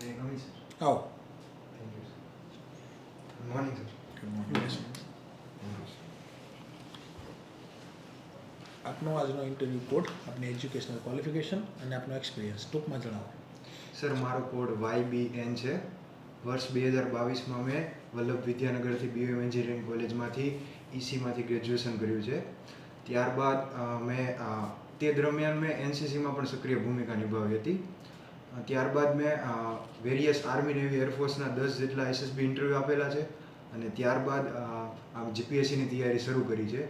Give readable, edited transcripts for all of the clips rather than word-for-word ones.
Very coming, sir. આવો. Thank you, sir. Good morning, sir. Good morning. આપનો આજનો interview code, આપની educational qualification અને આપનો એક્સપિરિયન્સ ટૂંકમાં જણાવો. સર મારો કોડ YBN છે. વર્ષ 2022માં મેં વલ્લભ વિદ્યાનગરથી BOM એન્જિનિયરિંગ કોલેજમાંથી ECમાંથી ગ્રેજ્યુએશન કર્યું છે. ત્યારબાદ તે દરમિયાન મેં NCCમાં પણ સક્રિય ભૂમિકા નિભાવી હતી. ત્યારબાદ મેં વેરિયસ આર્મી નેવી એરફોર્સના 10 જેટલા SSB ઇન્ટરવ્યૂ આપેલા છે અને ત્યારબાદ GPSCની તૈયારી શરૂ કરી છે.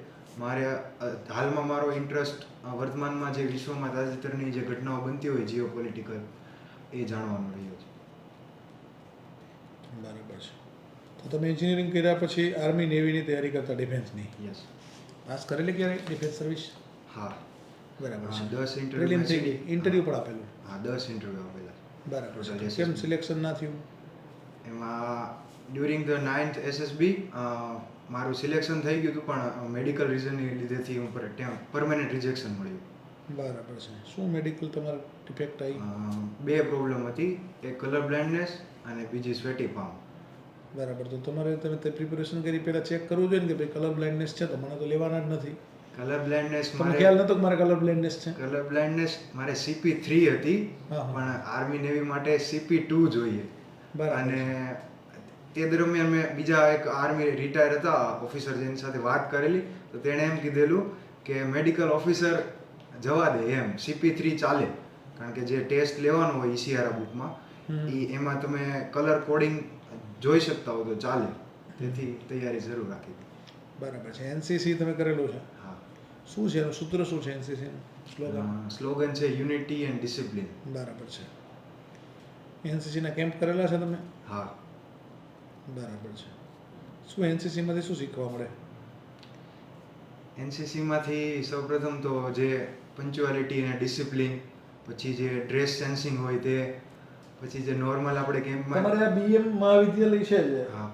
હાલમાં મારો ઇન્ટરેસ્ટ વર્તમાનમાં જે વિશ્વમાં તાજેતરની જે ઘટનાઓ બનતી હોય જીઓ પોલિટિકલ એ જાણવાનો રહ્યો છે. બરાબર છે. તો તમે એન્જિનિયરિંગ કર્યા પછી આર્મી નેવીની તૈયારી કરતા ડિફેન્સની યસ. પાસ કરેલી ક્યારે ડિફેન્સ સર્વિસ? હા. બરાબર છે. 10 પ્રિલિમ થઈ ગઈ, ઇન્ટરવ્યૂ ઇન્ટરવ્યૂ પણ આપેલું? હા 10 ઇન્ટરવ્યૂ આપેલા. બરાબર છે. Total કેમ SSB. સિલેક્શન ના થયું? એમાં ડ્યુરિંગ ધ 9th SSB મારું સિલેક્શન થઈ ગયું હતું પણ મેડિકલ રીઝનની લીધેથી હું પરમેનન્ટ રિજેક્શન મળ્યું. બરાબર છે. શું મેડિકલ તમારે ડિફેક્ટ આવી? બે પ્રોબ્લેમ હતી, એક કલર બ્લાઇન્ડનેસ અને બીજી સ્વેટી પામ. બરાબર. તો તમારે તમે તે પ્રિપેરેશન કરી પહેલાં ચેક કરવું જોઈએ ને કે ભાઈ કલર બ્લાઇન્ડનેસ છે તો મને તો લેવાના જ નથી. કલર બ્લાઇન્ડનેસ તમને ખ્યાલ નતો કે મારે કલર બ્લાઇન્ડનેસ છે? કલર બ્લાઇન્ડનેસ મારે CP3 હતી હા, હા. પણ આર્મી નેવી માટે CP2 જોઈએ. બરાબર. અને તે દરમિયાન મેં બીજા એક આર્મી રિટાયર હતા ઓફિસર જેની સાથે વાત કરેલી તો તેણે એમ કીધેલું કે મેડિકલ ઓફિસર જવા દે એમ, CP3 ચાલે કારણ કે જે ટેસ્ટ લેવાનો હોય ECRA બુકમાં એમાં તમે કલર કોડિંગ જોઈ શકતા હો તો ચાલે. તેથી તૈયારી જરૂર રાખી. બરાબર છે. NCC તમે કરેલું છે? હા. શું છે એનું સૂત્ર શું છે NCCનું સ્લોગન? સ્લોગન છે યુનિટી એન્ડ ડિસિપ્લિન. બરાબર છે. NCCના કેમ્પ કરેલા છે તમે? હા. બરાબર છે. શું NCCમાંથી શું શીખવા મળે? NCCમાંથી સૌપ્રથમ તો જે પંચ્યુઆલિટી અને ડિસિપ્લિન, પછી જે ડ્રેસ સેન્સિંગ હોય તે, પછી જે નોર્મલ આપણે કેમ્પમાં તમારે આ BM મહાવિદ્યાલય છે જે, હા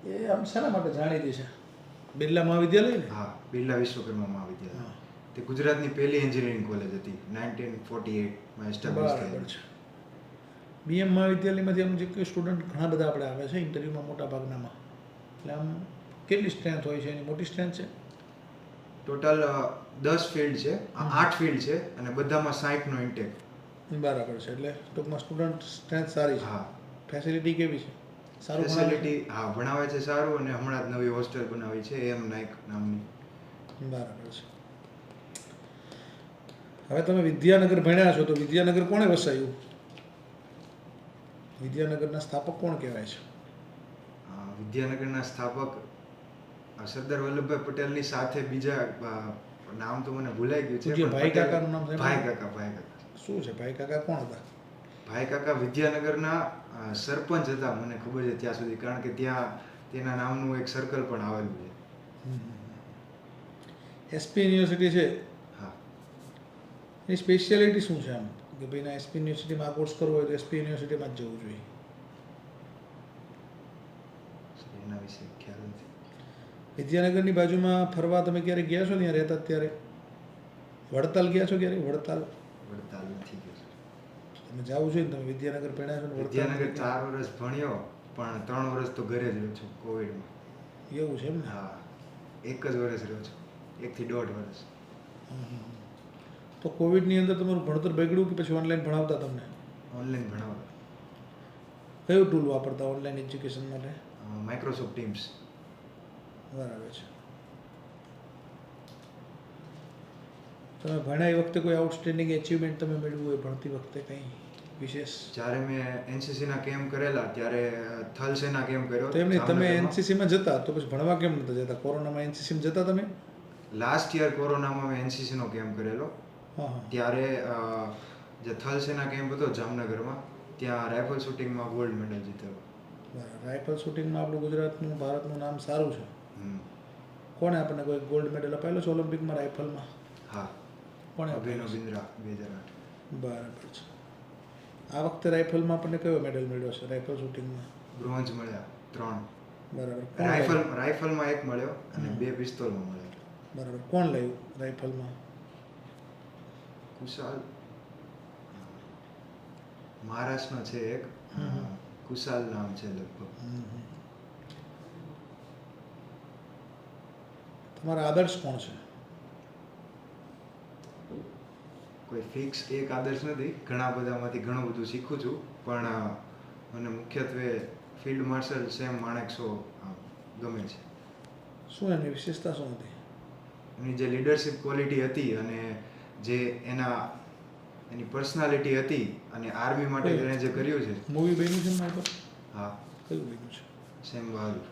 એ આમ શેના માટે જાણીતી છે? બિરલા મહાવિદ્યાલય ને? હા બિરલા વિશ્વકર્મા મહાવિદ્યાલય. હા. તે ગુજરાતની પહેલી એન્જિનિયરિંગ કોલેજ હતી 1948માં એસ્ટાબ્લિશ બરાબર થયેલી. છે. BM મહાવિદ્યાલયમાંથી આમ જે કોઈ સ્ટુડન્ટ ઘણા બધા આપણે આવે છે ઇન્ટરવ્યૂમાં મોટા ભાગનામાં, એટલે આમ કેટલી સ્ટ્રેન્થ હોય છે? એની મોટી સ્ટ્રેન્થ છે? ટોટલ 10 ફિલ્ડ છે, 8 ફિલ્ડ છે અને બધામાં 60નો ઇન્ટેક. બરાબર છે. એટલે ટૂંકમાં સ્ટુડન્ટ સ્ટ્રેન્થ સારી છે. હા. ફેસિલિટી કેવી છે? સારું ભણાવે છે? ફેસિલિટી હા ભણાવે છે સારું અને હમણાં જ નવી હોસ્ટેલ બનાવી છે એમ નાઇક નામની. બરાબર છે. હવે તમે વિદ્યાનગર ભણ્યા છો તો વિદ્યાનગર કોણે વસાવ્યું? વિદ્યાનગરના સ્થાપક કોણ કહેવાય છે? વિદ્યાનગરના સ્થાપક સરદાર વલ્લભભાઈ પટેલની સાથે બીજા નામ તો મને ભૂલાઈ ગયું છે. પૂજ્ય પણ ભાઈ પટેલ- કાકાનું નામ સાંભળ્યું? ભાઈ કાકા. શું છે ભાઈ કાકા કોણ હતા? ભાઈ કાકા વિદ્યાનગરના સરપંચ હતા મને ખબર છે ત્યાં સુધી, કારણ કે ત્યાં તેના નામનું એક સર્કલ પણ આવેલું છે. SP યુનિવર્સિટી છે, હા. એની સ્પેશિયાલિટી શું છે આમ કે ભાઈ ના SP યુનિવર્સિટીમાં આ કોર્સ કરવો હોય તો SP યુનિવર્સિટીમાં જ જવું જોઈએ? એના વિશે ખ્યાલ નથી. વિદ્યાનગરની બાજુમાં ફરવા તમે ક્યારે ગયા છો ત્યાં રહેતા ત્યારે? વડતાલ ગયા છો ક્યારે? વડતાલ વડતાલ નથી ગયો. તમે જાવું જોઈએ ને, તમે વિદ્યાનગર ભણ્યા છો ને વડતાલ વિદ્યાનગર નથી ગયા? 4 વર્ષ ભણ્યો પણ 3 વર્ષ તો ઘરે જ રહ્યો છું કોવિડમાં. એવું છે એમ ને? હા. 1 જ વર્ષ રહ્યો છું, 1 થી 1.5 વર્ષ. તો કોવિડની અંદર તમારું ભણતર બગડ્યું કે પછી ઓનલાઈન ભણાવતા તમને? ઓનલાઈન ભણાવતા. કયું ટૂલ વાપરતા ઓનલાઈન એજ્યુકેશન માટે? Microsoft teams. બરાબર છે. તમે ભણ્યા એ વખતે કોઈ આઉટસ્ટેન્ડિંગ એચિવમેન્ટ તમે મેળવ્યું હોય ભણતી વખતે કંઈ વિશેષ? જ્યારે મેં NCCના કેમ્પ કરેલા ત્યારે થલ સેના કેમ્પ કર્યો. તો એમ નહીં, તમે જામનગરમાં. NCCમાં જતા તો પછી ભણવા કેમ નતા જતા? કોરોનામાં NCCમાં જતા તમે? લાસ્ટ યર કોરોનામાં મેં NCCનો કેમ્પ કરેલો. હા હા. ત્યારે જે થલ સેના કેમ્પ હતો જામનગરમાં, ત્યાં રાઇફલ શૂટિંગમાં ગોલ્ડ મેડલ જીતેલો. બરાબર. રાઇફલ શૂટિંગમાં આપણું ગુજરાતનું ભારતનું નામ સારું છે. હમ. કોણે આપણને કોઈ ગોલ્ડ મેડલ અપાયેલો છે ઓલિમ્પિકમાં રાઇફલમાં? હા. કોણે અભિનવ અપાયેલો છે? બિંદ્રા 2008. બરાબર છે. આ વખતે રાઇફલમાં આપણને કયો મેડલ મળ્યો છે રાઇફલ શૂટિંગમાં? બ્રોન્ઝ મળ્યા 3. બરાબર. કોણ લાવ્યું? રાઇફલમાં 1 મળ્યો અને 2 પિસ્તોલમાં મળ્યો. બરાબર. કોણ લાવ્યું રાઇફલમાં? કુશાલ મહારાષ્ટ્રનો છે એક, કુશાલ નામ છે લગભગ. તમારા આદર્શ કોણ છે? કોઈ ફિક્સ એક આદર્શ નથી, ઘણા બધામાંથી ઘણું બધું શીખું છું, પણ મને મુખ્યત્વે ફિલ્ડ માર્શલ સેમ માણેકશો ગમે છે. શું એની વિશેષતા શું હતી? એની જે લીડરશિપ ક્વોલિટી હતી અને જે એની પર્સનાલિટી હતી અને આર્મી માટે એણે જે કર્યું છે. મૂવી બન્યું છે એના ઉપર? હા. કયું બન્યું છે? સેમ બહાદુર.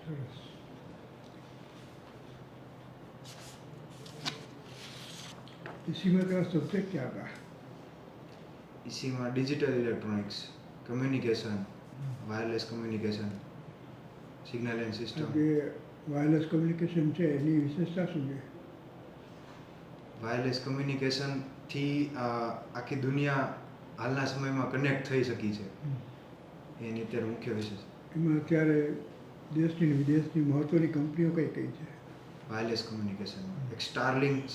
સરસ. इसी में का सब्जेक्ट क्या था? ઇસીમાં digital electronics, communication, wireless communication, signal and system. જે વાયરલેસ કમ્યુનિકેશન છે એની વિશેષતા શું છે? વાયરલેસ કમ્યુનિકેશનથી આખી દુનિયા હાલના સમયમાં કનેક્ટ થઈ શકી છે, એની અત્યારે મુખ્ય વિશેષ. એમાં અત્યારે દેશની અને વિદેશની મહત્ત્વની કંપનીઓ કઈ કઈ છે? વાયરલેસ કમ્યુનિકેશનમાં એક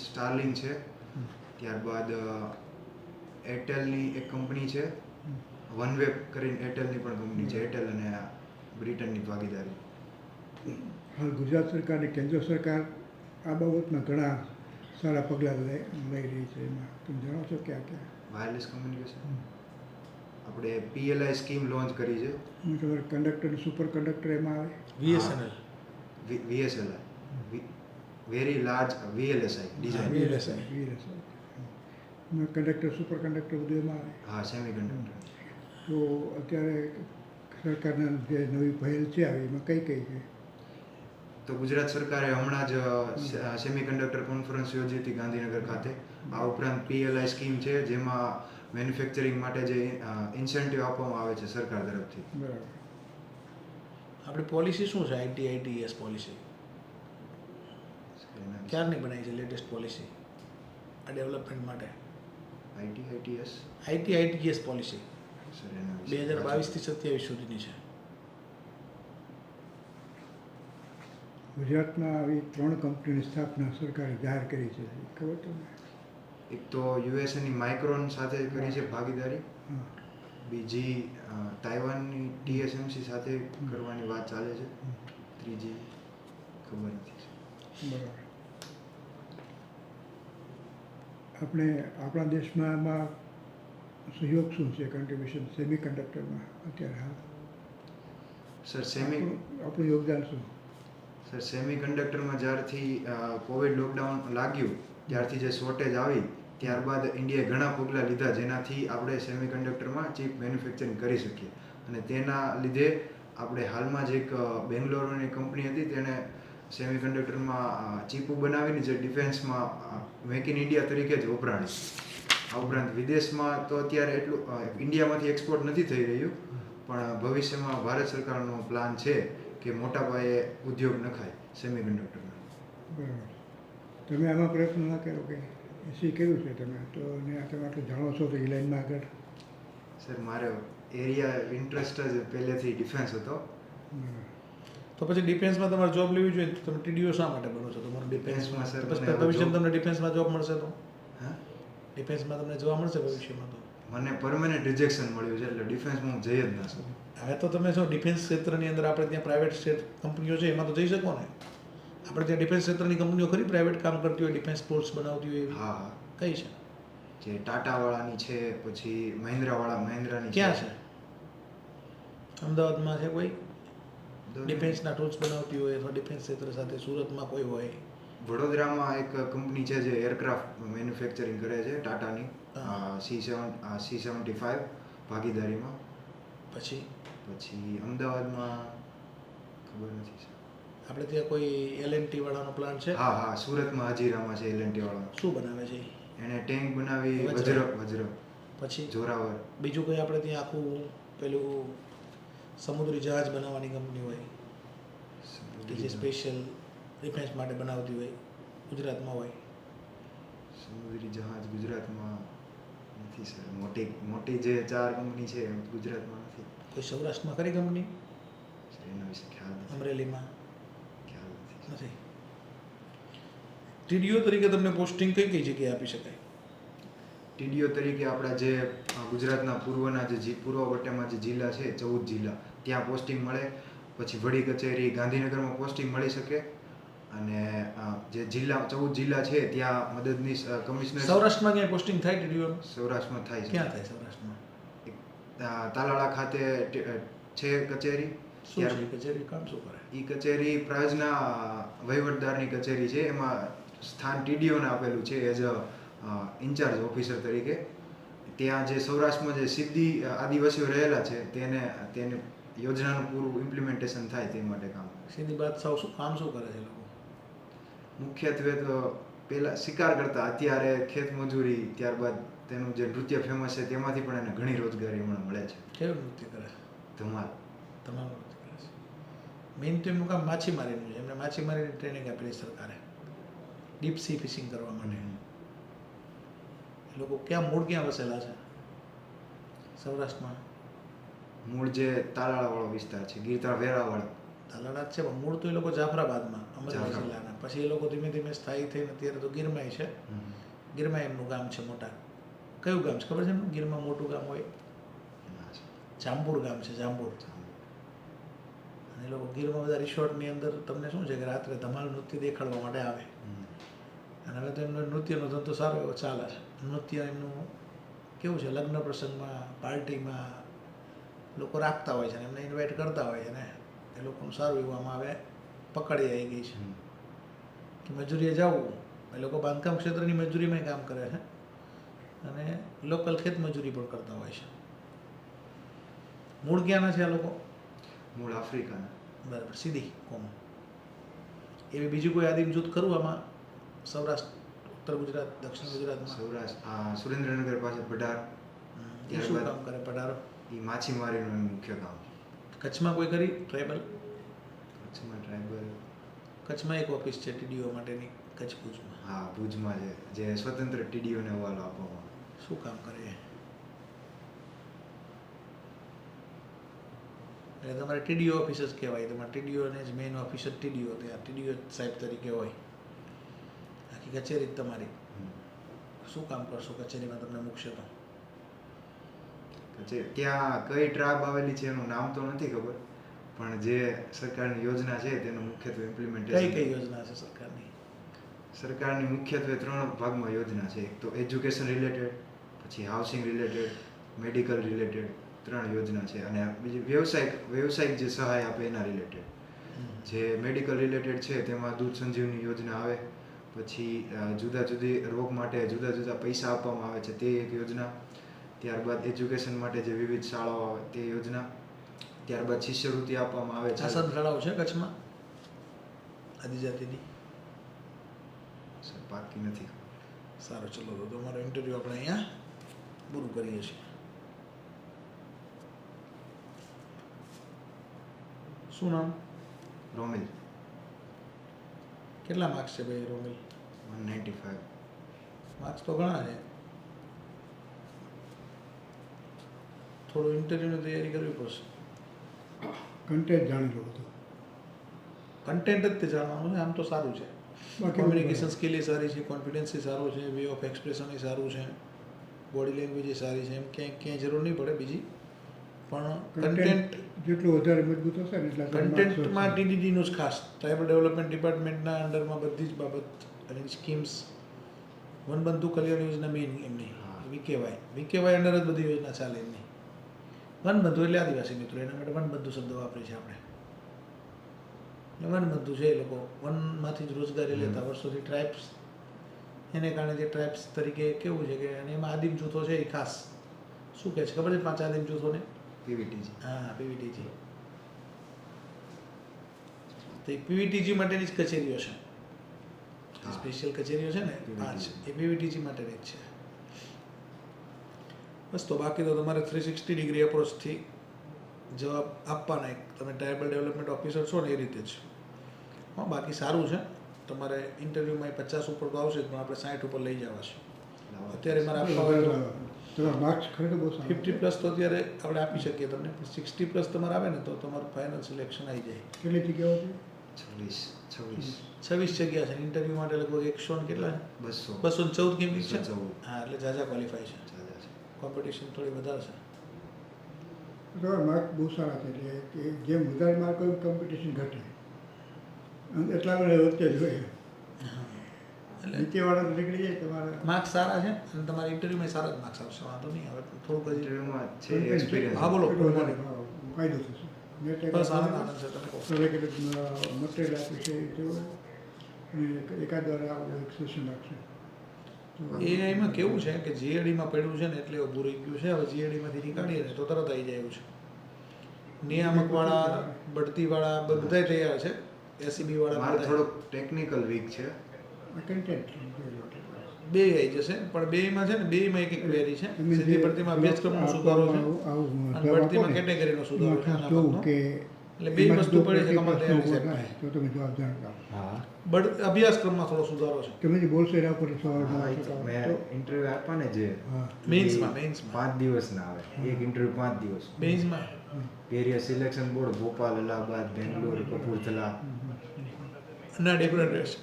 સ્ટારલિંક છે, ત્યારબાદ એરટેલની એક કંપની છે, વનવેબ કરીને એરટેલની પણ કંપની છે, એરટેલ અને બ્રિટનની ભાગીદારી. હાલ ગુજરાત સરકાર અને કેન્દ્ર સરકાર આ બાબતમાં ઘણા સારા પગલાં લઈ રહી છે. એમાં તમે જણાવો છો ક્યાં ક્યાં? વાયરલેસ કમ્યુનિકેશન આપણે PLI સ્કીમ લોન્ચ કરી છે. તમારે કંડક્ટર સુપર કંડક્ટર એમાં આવે? VSNL. VSLI, very large VLSI design. VLSI. એમાં કંડક્ટર સુપર કંડક્ટર બધું એમાં આવે? હા, સેમી કન્ડક્ટર. તો અત્યારે સરકારના જે નવી પહેલ છે આવી એમાં કઈ કઈ છે? તો ગુજરાત સરકારે હમણાં જ સેમી કન્ડક્ટર કોન્ફરન્સ યોજી હતી ગાંધીનગર ખાતે. આ ઉપરાંત PLI સ્કીમ છે, જેમાં મેન્યુફેક્ચરિંગ માટે જે ઇન્સેન્ટિવ આપવામાં આવે છે સરકાર તરફથી. બરાબર. આપણી પોલિસી શું છે? ITS પોલિસી ક્યારની બનાવી છે? લેટેસ્ટ પોલિસી આ ડેવલપમેન્ટ માટે ITS પોલિસી સર એના 2022 થી 27 સુધીની છે. ગુજરાતમાં આવી 3 કંપનીની સ્થાપના સરકારે જાહેર કરી છે, ખબર તમને? એક તો યુએસએની માઇક્રોન સાથે કરી છે ભાગીદારી, હા. બીજી તાઇવાનની TSMC સાથે કરવાની વાત ચાલે છે, ત્રીજી ખબર નથી. બરાબર. આપણે આપણા દેશમાં આમાં સહયોગ શું છે, કન્ટ્રીબ્યુશન સેમી કન્ડક્ટરમાં અત્યારે હાલ? સર આપણું યોગદાન શું? સેમી કન્ડક્ટરમાં જ્યારથી કોવિડ લોકડાઉન લાગ્યું ત્યારથી જે શોર્ટેજ આવી, ત્યારબાદ ઇન્ડિયાએ ઘણા પગલાં લીધા જેનાથી આપણે સેમી કન્ડક્ટરમાં ચીપ મેન્યુફેક્ચરિંગ કરી શકીએ. અને તેના લીધે આપણે હાલમાં જ એક બેંગ્લોરની કંપની હતી, તેણે સેમી કન્ડક્ટરમાં ચીપો બનાવીને જે ડિફેન્સમાં મેક ઇન ઇન્ડિયા તરીકે જ વપરાણી. આ ઉપરાંત વિદેશમાં તો અત્યારે એટલું ઇન્ડિયામાંથી એક્સપોર્ટ નથી થઈ રહ્યું, પણ ભવિષ્યમાં ભારત સરકારનો પ્લાન છે કે મોટા પાયે ઉદ્યોગ નખાય સેમી કન્ડક્ટરમાં. બરાબર. તમે આમાં પ્રયત્ન ના કર્યો કે એસી કર્યું છે તમે તો, ને તમે આટલું જાણો છો તો એ લાઈનમાં આગળ? સર મારો એરિયા ઇન્ટરેસ્ટ જ પહેલેથી ડિફેન્સ હતો. તો પછી ડિફેન્સમાં તમારે જોબ લેવી જોઈએ તો તમે TDO શા માટે બનો છો? તમારું ડિફેન્સમાં સર પછી ભવિષ્યમાં તમને ડિફેન્સમાં જોબ મળશે તો? હા, ડિફેન્સમાં તમને જોવા મળશે ભવિષ્યમાં તો? મને પરમેનન્ટ રિજેક્શન મળ્યું છે એટલે ડિફેન્સમાં હું જઈ જ ના શકું. હવે તો તમે જો ડિફેન્સ ક્ષેત્રની અંદર આપણે ત્યાં પ્રાઇવેટ કંપનીઓ છે એમાં તો જઈ શકો ને. આપણે ત્યાં ડિફેન્સ ક્ષેત્રની કંપનીઓ ખરી પ્રાઇવેટ કામ કરતી હોય, ડિફેન્સ સ્પોર્ટ્સ બનાવતી હોય એવી? હા, કઈ છે? જે ટાટાવાળાની છે, પછી મહિન્દ્રાની ક્યાં છે? અમદાવાદમાં છે કોઈ ડિફેન્સના ટૂલ્સ બનાવતી હોય અથવા ડિફેન્સ ક્ષેત્ર સાથે સુરતમાં કોઈ હોય? વડોદરામાં એક કંપની છે જે એરક્રાફ્ટ મેન્યુફેક્ચરિંગ કરે છે, ટાટાની, C75 ભાગીદારીમાં. પછી અમદાવાદમાં ખબર નથી સર. આપણે ત્યાં કોઈ L&T વાળાનો પ્લાન્ટ છે? હા, સુરતમાં હજીરામાં છે L&T વાળાનો. શું બનાવે છે? એણે ટેન્ક બનાવી, વજ્ર. વજ્ર, પછી જોરાવર. બીજું કોઈ આપણે ત્યાં આખું પેલું સમુદ્રી જહાજ બનાવવાની કંપની હોય કે જે સ્પેશિયલ ડિફેન્સ માટે બનાવતી હોય, ગુજરાતમાં હોય? સમુદ્રી જહાજ ગુજરાતમાં નથી સર. મોટી જે 4 કંપની છે ગુજરાતમાં નથી. કોઈ સૌરાષ્ટ્રમાં ખરી કંપની? સર એના વિશે ખ્યાલ નથી. અમરેલીમાં ખ્યાલ નથી. નથી. ટીડીઓ તરીકે તમને પોસ્ટિંગ કઈ કઈ જગ્યાએ આપી શકાય? ટીડીઓ તરીકે આપણા જે ગુજરાતના પૂર્વના પૂર્વ પટ્ટામાં જે જિલ્લા છે 14 જિલ્લા ત્યાં પોસ્ટિંગ મળે. પછી વડી કચેરી ગાંધીનગરમાં પોસ્ટિંગ મળી શકે. અને જે 14 જિલ્લા છે ત્યાં મદદનીશ કમિશનર. સૌરાષ્ટ્રમાં ક્યાંય પોસ્ટિંગ થાય ટીડીઓ? સૌરાષ્ટ્રમાં થાય છે. ક્યાં થાય સૌરાષ્ટ્રમાં? તાલાળા ખાતે છે કચેરી. શું છે કચેરી, કામ શું કરે? એ કચેરી પ્રાંતના વહીવટદારની કચેરી છે. એમાં સ્થાન ટીડીઓને આપેલું છે એઝ અ ઇન્ચાર્જ ઓફિસર તરીકે. ત્યાં જે સૌરાષ્ટ્રમાં જે સીધી આદિવાસીઓ રહેલા છે તેને યોજનાનું પૂરું ઇમ્પ્લિમેન્ટેશન થાય તે માટે કામ. સીધી બાત સાવ શું કામ શું કરે છે લોકો? મુખ્યત્વે તો પહેલાં શિકાર કરતા, અત્યારે ખેતમજૂરી, ત્યારબાદ તેનું જે નૃત્ય ફેમસ છે તેમાંથી પણ એને ઘણી રોજગારી હમણાં મળે છે. કેવું નૃત્ય કરે છે? ધમાલ. તમામ નૃત્ય કરે છે. મેઇન તો એમનું કામ માછીમારીનું છે. એમને માછીમારીની ટ્રેનિંગ આપેલી સરકારે ડીપ સી ફિશિંગ કરવા માટે. એ લોકો મૂળ ક્યાં વસેલા છે સૌરાષ્ટ્રમાં? મૂળ જે તાલાળાવાળો વિસ્તાર છે, ગીરતાળ વેરાવળ. તાલાળા જ છે પણ મૂળ તો એ લોકો જાફરાબાદમાં, અમરેલી જિલ્લાના. પછી એ લોકો ધીમે ધીમે સ્થાયી થઈને અત્યારે તો ગીરમાંય છે. ગીરમાં એમનું ગામ છે મોટા. કયું ગામ છે ખબર છે એમનું? ગીરમાં મોટું ગામ હોય જાંબુર ગામ છે, જાંબુર. અને એ લોકો ગીરમાં બધા રિસોર્ટની અંદર તમને શું છે કે રાત્રે ધમાલ નૃત્ય દેખાડવા માટે આવે. અને હવે તો એમનો નૃત્યનો ધંધો સારો એવો ચાલે છે. નૃત્ય એમનું કેવું છે, લગ્ન પ્રસંગમાં, પાર્ટીમાં લોકો રાખતા હોય છે ને એમને ઇન્વાઇટ કરતા હોય છે ને એ લોકોનું સારું એવું આમાં હવે પકડી આવી ગઈ છે કે મજૂરીએ જવું. એ લોકો બાંધકામ ક્ષેત્રની મજૂરીમાં કામ કરે છે અને લોકલ ખેત મજૂરી પણ કરતા હોય છે. મૂળ ક્યાંના છે આ લોકો? મૂળ આફ્રિકાના. બરાબર, સીધી કોમ. એવી બીજું કોઈ આદિમ જૂથ ખરું આમાં સૌરાષ્ટ્ર, ઉત્તર ગુજરાત, દક્ષિણ ગુજરાતમાં? સૌરાષ્ટ્ર સુરેન્દ્રનગર પાસે પઢાર. એ શું કામ કરે પઢારો? એ માછીમારીનું એનું મુખ્ય કામ. કચ્છમાં કોઈ કરી ટ્રાઇબલ? કચ્છમાં ટ્રાઇબલ, કચ્છમાં એક ઓફિસ છે ટીડીઓ માટેની, કચ્છ ભુજમાં. હા ભુજમાં છે, જે સ્વતંત્ર ટીડીઓને હવાલો આપવામાં. શું કામ કરે એ? એટલે તમારે ટીડીઓ ઓફિસ જ કહેવાય. તમારે ટીડીઓને જ મેઇન ઓફિસર ટીડીઓ, ત્યાં ટીડીઓ સાહેબ તરીકે હોય. આખી કચેરી જ તમારી. શું કામ કરશો કચેરીમાં તમને મૂકશે તો? ત્યાં કઈ ટ્રાબ આવેલી છે એનું નામ તો નથી ખબર, પણ જે સરકારની યોજના છે તેનું મુખ્યત્વે ઇમ્પ્લિમેન્ટેશન. કઈ યોજના છે સરકારની? સરકારની મુખ્યત્વે 3 ભાગમાં યોજના છે. એક તો એજ્યુકેશન રિલેટેડ, પછી હાઉસિંગ રિલેટેડ, મેડિકલ રિલેટેડ, 3 યોજના છે. અને બીજી વ્યવસાયિક જે સહાય આપે એના રિલેટેડ. જે મેડિકલ રિલેટેડ છે તેમાં દૂધ સંજીવની યોજના આવે. પછી જુદા જુદી રોગ માટે જુદા જુદા પૈસા આપવામાં આવે છે તે એક યોજના. ત્યારબાદ એજ્યુકેશન માટે જે વિવિધ શાળાઓ આવે તે યોજના. ત્યારબાદ શિષ્યવૃત્તિ આપવામાં આવે છે. શાસન શાળાઓ છે કચ્છમાં આદિજાતિની? સર બાકી નથી. સારું, ચલો તો તમારો ઇન્ટરવ્યૂ આપણે અહીંયા પૂરું કરીએ છીએ. શું નામ? રોમિલ. કેટલા માર્ક્સ છે ભાઈ રોમિલ? 195. માર્ક્સ તો ઘણા છે. થોડું ઇન્ટરવ્યૂની તૈયારી કરવી પડશે. કન્ટેન્ટ જાણી લો તો કન્ટેન્ટ જ તે જાણવાનું છે. આમ તો સારું છે. બાકી કોમ્યુનિકેશન સ્કિલ એ સારી છે, કોન્ફિડન્સ એ સારું છે, વે ઓફ એક્સપ્રેશન એ સારું છે, બોડી લેંગ્વેજ એ સારી છે. એમ ક્યાંય જરૂર નહીં પડે બીજી, પણ કન્ટેન્ટ જેટલું વધારે મજબૂત હશે ને એટલા કન્ટેન્ટમાં ટીડીડીનું જ ખાસ ટ્રાઇબલ ડેવલપમેન્ટ ડિપાર્ટમેન્ટના અંડરમાં બધી જ બાબત અને સ્કીમ્સ, વનબંધુ કલ્યાણ યોજના મેઇન એમની, વીકેવાય અંડર જ બધી યોજના ચાલે એમની. વનબંધુ એટલે આદિવાસી મિત્રો, એના માટે વનબંધુ શબ્દ વાપરીએ છીએ આપણે. વનબંધુ છે એ લોકો વનમાંથી જ રોજગારી લેતા વર્ષોથી. ટ્રાઇબ્સ એને કારણે જે ટ્રાઇબ્સ તરીકે કેવું છે કે અને એમાં આદિમ જૂથો છે એ ખાસ શું કહે છે ખબર છે 5 આદિમ જૂથોને? પીવીટીજી. હા, પીવીટીજી. તો એ પીવીટીજી માટેની જ કચેરીઓ છે. સ્પેશિયલ કચેરીઓ છે ને 5, એ પીવીટીજી માટેની જ છે. બસ, તો બાકી તો તમારે 360 ડિગ્રી અપ્રોચથી જવાબ આપવાના. એક તમે ટ્રાઇબલ ડેવલપમેન્ટ ઓફિસર છો ને એ રીતે જ. હા, બાકી સારું છે. તમારે ઇન્ટરવ્યૂમાં 50 ઉપર તો આવશે જ, પણ આપણે 60 ઉપર લઈ જવા છે. અત્યારે મારે આપવા હોય તો માર્ક્સ ખરેખર બહુ સારા. 50+ તો અત્યારે આપણે આપી શકીએ તમને, પણ 60+ તમારે આવે ને તો તમારું ફાઇનલ સિલેક્શન આવી જાય. કેટલી જગ્યાઓ છે? 26 26 જગ્યા છે. ઇન્ટરવ્યૂ માટે લગભગ 100 ને કેટલા છે? 200 214 કેમ છે? 214. હા, એટલે ઝાઝા ક્વોલિફાય છે. ચાલે છે. કોમ્પિટિશન થોડી વધારે છે. તમારા માર્ક બહુ સારા છે એટલે કે જેમ વધારે માર્ક હોય કોમ્પિટિશન ઘટે અને એટલા બધા વચ્ચે જ હોય એટલે નીચેવાળા તો નીકળી જાય તમારા માર્ક્સ સારા છે અને તમારા ઇન્ટરવ્યુમાં સારા જ માર્ક્સ આવશે. વાંધો નહીં આવે. થોડુંક હજી ઇન્ટરવ્યુમાં છે એક્સપિરિયન્સ. હા, બોલો. એટલો વધારે ફાયદો થશે બસ આનંદ આનંદ છે. તમે કહો. મટીરિયલ આપ્યું છે એ જોવે અને એકાદ વાર એક સેશન રાખશે એઆઈમાં કેવું છે કે જીએડીમાં પડ્યું છે ને એટલે ઊભું રહી ગયું છે. હવે જીએડીમાંથી નીકાળીએ ને તો તરત આવી જાય એવું છે. નિયામકવાળા, બઢતીવાળા બધાય તૈયાર છે. એસીબીવાળા મારે થોડોક ટેકનિકલ વીક છે. કન્ટેન્ટ બે આવી જશે. પણ બેમાં છે ને બેમાં એક ક્વેરી છે. સીધી ભરતીમાં અભ્યાસક્રમનો સુધારો છે અને બઢતીમાં કેટેગરીનો સુધારો છે. આના જોવું બાબતનો. કે એટલે બે વસ્તુ પડે છે કમાલ તૈયારી પ્રશ્નો સાહેબ. થાય તો તમે જવાબ જાણતા હા અભ્યાસક્રમમાં થોડો સુધારો છે. તમે જે બોલશો એના ઉપર સવાલ હા, એ તો મેં ઇન્ટરવ્યુ આપ્યા ને જે હા મેઇન્સમાં 5 દિવસના આવે. એક ઇન્ટરવ્યુ 5 દિવસ. બેન્ચમાં area selection board Bhopal, Allahabad, Bangalore, Kapurthala. ના ડિફરન્ટ રહેશે.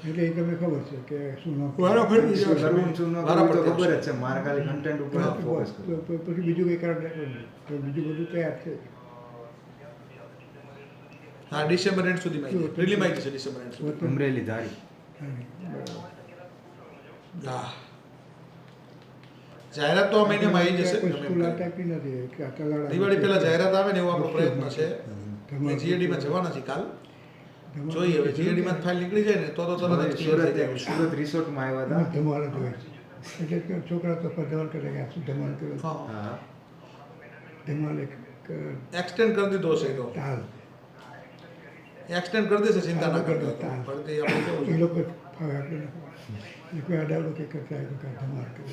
એટલે એ તમને ખબર છે કે શું ન વારાફરતી શું કરવું શું ન કરવું તો ખબર જ છે. મારે ખાલી કન્ટેન્ટ ઉપર ફોકસ કરવું. પછી બીજું કંઈ કારણ નહીં તો બીજું બધું તૈયાર છે હા, ડિસેમ્બર એન્ડ સુધીમાં આવી જાય. પ્રિલિમ આવી જશે ડિસેમ્બર એન્ડ સુધી. અમરેલી ધારી. હા, જાહેરાત તો આ મહિનામાં આવી જશે. કોઈ ગમે એમ સ્કૂલ કરીને. અટાકી નથી કે આ કલાડા દિવાળી પહેલા જાહેરાત આવે ને એવો આપણો પ્રયત્ન છે. ધમાલ જીએડીમાં જવાના છે કાલ. ધમાલ જોઈએ હવે જીએડીમાં ફાઇલ નીકળી જાય ને તો તરત જ clear થઈ જાય. સુરત રિસોર્ટમાં આવ્યા હતા. ધમાલ જ હોય છે એટલે કે છોકરા તો ધમાલ કરે કે આ શું ધમાલ કરે હા, હા. ધમાલ એક એક્સટેન્ડ કરી દીધો છે એ તો. તાલ એક્સટેન્ડ કરી દેશે, ચિંતા ના કરતા. પણ તે આપણે કેવું એ છે. લોકો ફાવે આપણે એ કોઈ અડાવડો કંઈ કરતા હોય તો કાંઈ ધમાલ કરે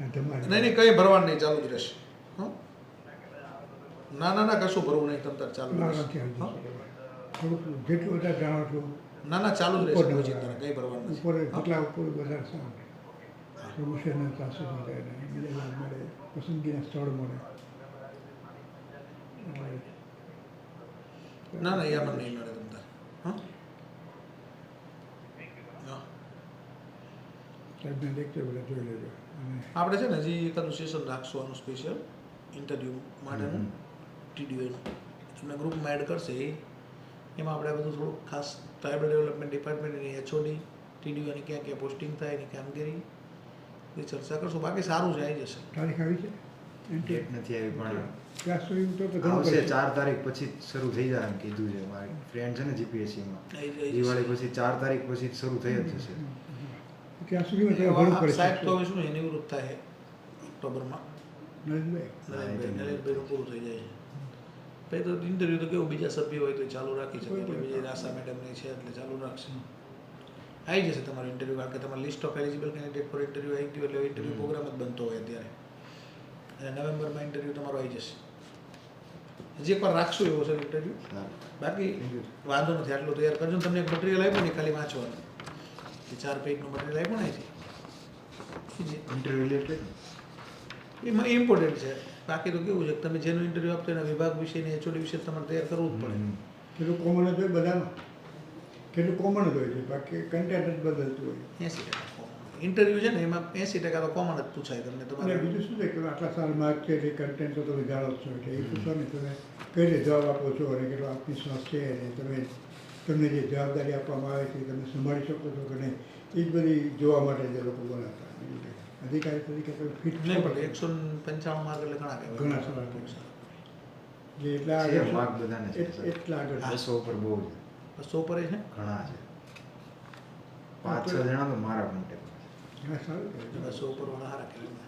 આ ધમાલ નહીં નહીં, કંઈ ભરવાનું નહીં, ચાલુ જ રહેશે. હં? ના ના ના, કશું ભરવું નહીં, તમ તાર ચાલુ રહેશે. લાગણથી આવી હં? જશે. થોડુંક જેટલું વધારે જાણો એટલું ના ના, ચાલુ જ રહેશે, ઉપર કોઈ ચિંતા નહીં, કંઈ ભરવાનું નથી. ઉપર હં? જેટલા ઉપર વધારે સારું પ્રમોશનના ચાન્સીસ મળે અને બીજા લાભ મળે પસંદગીના સ્થળ મળે એટલે ના ના, એ આપણને નહીં મળે તમ તાર. હં? હા. સાહેબના લેક્ચર બધા જોઈ લેજો અને આપણે છે ને હજી એકાદું સેશન રાખશું આનું સ્પેશિયલ ઇન્ટરવ્યૂ માટેનું ટીડીઓનું. તમને ગ્રુપમાં એડ કરશે એ. એમાં આપણે આ બધું થોડુંક ખાસ ટ્રાઇબલ ડેવલપમેન્ટ ડિપાર્ટમેન્ટની એચઓડી ટીડીઓની ક્યાં ક્યાં પોસ્ટિંગ થાય એની કામગીરી એ ચર્ચા કરશું. બાકી સારું છે, આવી જશે. તારીખ આવી છે ડેટ નથી આવી પણ ક્લાસ સુધીનું તો ઘણું આવશે. કરશે. 4 તારીખ પછી જ શરૂ થઈ જાય એમ કીધું છે. મારી ફ્રેન્ડ છે ને જીપીએસસીમાં. આવી જશે. દિવાળી પછી 4 તારીખ પછી જ શરૂ થઈ જ જશે. ત્યાં સુધીમાં તમે એ ઘણું આ કરી સાહેબ તો શકશો હવે શું એ નિવૃત્ત થાય ઓક્ટોબરમાં. નરેશભાઈ નરેશભાઈનું પૂરું થઈ જાય છે. પછી તો ઇન્ટરવ્યૂ તો કેવું બીજા સભ્યો હોય તો એ ચાલુ રાખી શકે. એટલે બીજી રાસા મેડમની છે એટલે ચાલુ રાખશે. આવી જશે તમારું ઇન્ટરવ્યૂ, કારણ કે તમારું list of eligible candidate four interview આવી ગયું એટલે ઇન્ટરવ્યૂ પ્રોગ્રામ જ બનતો હોય અત્યારે. અને નવેમ્બરમાં ઇન્ટરવ્યૂ તમારો આવી જશે. હજી એકવાર રાખશું એવો છે ઇન્ટરવ્યૂ. બાકી વાંધો નથી, આટલું તૈયાર કરજો ને. તમને એક મટીરિયલ આપ્યું ને ખાલી વાંચવાનું. એ 4 પેજનું મટીરિયલ આપ્યું ને અહીંથી ઇન્ટરવ્યુ રિલેટેડ એમાં ઇમ્પોર્ટન્ટ છે. બાકી તો કેવું છે કે તમે જેનું ઇન્ટરવ્યૂ આપતો એના વિભાગ વિશેની એચઓડી વિશે તમારે તૈયાર કરવું જ પડે. કેટલું કોમન જ હોય બધામાં કેટલું કોમન જ હોય છે બાકી કન્ટેન્ટ જ બદલતું હોય 80% ઇન્ટરવ્યૂ છે ને એમાં 80% તો કોમન જ પૂછાય તમને. અને તમારે બીજું શું છે કે આટલા સાલ માર્ક છે એટલે કન્ટેન્ટ તો તમે જાણો જ છો એટલે એ પૂછવાની તમે કઈ રીતે જવાબ આપો છો અને કેટલો આત્મવિશ્વાસ છે અને તમને જે જવાબદારી આપવામાં આવે છે એ તમે સંભાળી શકો છો કે નહીં એ જ બધી જોવા માટે જે લોકો બોલાતા અધિકારી તરીકે તમે ફિટ નહીં પણ 195 માર્ક એટલે ઘણા કહેવાય. ઘણા સારા જે એટલા છે. આગળ માર્ક બધાને છે. એટલા આગળ 200 ઉપર બહુ છે. 100 પર છે. ઘણા છે. 5-6 જણા તો મારા કોન્ટેક્ટ. હા સારું કહેવાય. 200 ઉપર વાળા સારા કહેવાય.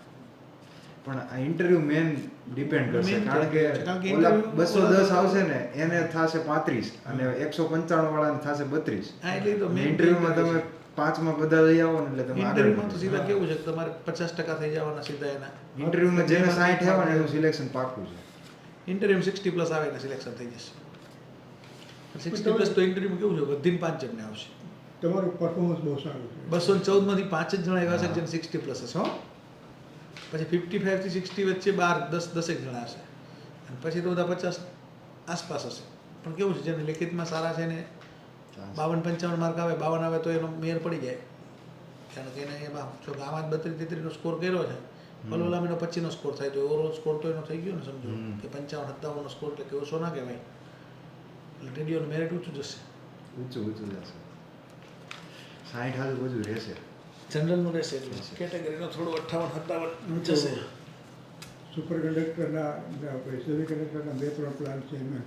પણ આ ઇન્ટરવ્યુ મેન ડિપેન્ડ કરશે. Main કારણ કે કારણ કે ઓલા interview 210 આવશે ને એને થશે 35 અને 195 વાળાને થશે 32. હા, એટલે તો main ઇન્ટરવ્યુમાં તમે 5માં બધા લઈ આવો ને એટલે તમે આગળ ઇન્ટરવ્યુમાં તો સીધા કેવું છે કે તમારે 50% થઈ જવાના સીધા એના. ઇન્ટરવ્યુમાં જેને 60 આવે ને એનું સિલેક્શન પાક્કું છે. ઇન્ટરવ્યુ 60 પ્લસ આવે ને સિલેક્શન થઈ જશે. 60 પ્લસ તો ઇન્ટરવ્યુ કેવું છે વધીને 5 જણને આવશે. તમારું પરફોર્મન્સ બહુ સારું છે 214 માંથી 5 જ જણા એવા છે જેને 60 પ્લસ હશે. હો પછી 55 થી 60 વચ્ચે 10 જણા હશે અને પછી તો બધા 50 આસપાસ હશે. પણ કેવું છે જેને લેખિતમાં સારા છે ને ચાન્સ. 52-55 માર્ક આવે, 52 આવે તો એનો મેર પડી જાય. કારણ કે એને એમાં જો કે આમાં 32-33 નો સ્કોર કર્યો છે, પલોલામીનો 25 નો સ્કોર થાય તો ઓવરઓલ સ્કોર તો એનો થઈ ગયો ને, સમજો કે 55-57 નો સ્કોર એટલે કે ઓછો ના કહેવાય. એટલે ટીડીઓનું મેરિટ ઊંચું જશે. ઊંચું જશે. 60 હાલ બધું રહેશે. જનરલનું રહેશે એટલે કેટેગરીનો થોડું 58-57 જશે. સુપર કંડક્ટરના સેમી કંડક્ટરના 2-3 પ્લાન છે એમાં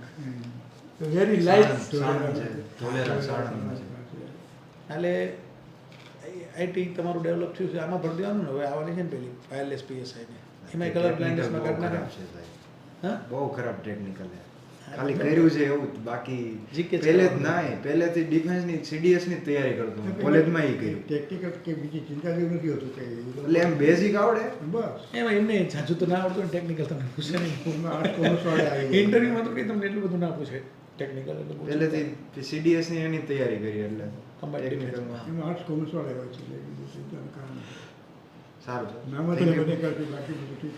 વેરી લાઇટ. સાણંદ છે, ધોલેરા, સાણંદમાં છે. એટલે આઈટી તમારું ડેવલપ થયું છે, આમાં ભરી દેવાનું ને. હવે આવવાની છે ને પેલી વાયરલેસ પીએસઆઈ એમાં કલર બ્લાઇન્ડનેસમાં બહુ કાઢી ખરાબ નાખે. છે ભાઈ. હા, બહુ ખરાબ ટેકનિકલ છે. ખાલી કર્યું છે એવું જ, બાકી GK પહેલે જ નાય પહેલેથી ડિફેન્સની સીડીએસની તૈયારી કરતો હું. કોલેજમાં એ કર્યું. ટેકનિકલ કે બીજી ચિંતા જેવું નથી હોતું કે એટલે એમ બેઝિક આવડે. બસ એમાં એમને જાજુ તો ના આવડતું ને ટેકનિકલ તમને પૂછે નહીં. સ્કૂલમાં આર્ટ્સ કોમર્સ વાળા આવી ગયા. ઇન્ટરવ્યુમાં તો કંઈ તમને એટલું બધું ના પૂછે ટેકનિકલ એટલે પૂછે. પહેલેથી સીડીએસની એની તૈયારી કરી એટલે Combined ટેકનિકલમાં એમાં આર્ટ્સ કોમર્સ વાળા હોય છે એટલે એ બધું ચિંતાનું કારણ નથી. સારું છે. નામાં Thank તો you. બધે કરતી બાકી બધું ઠીક.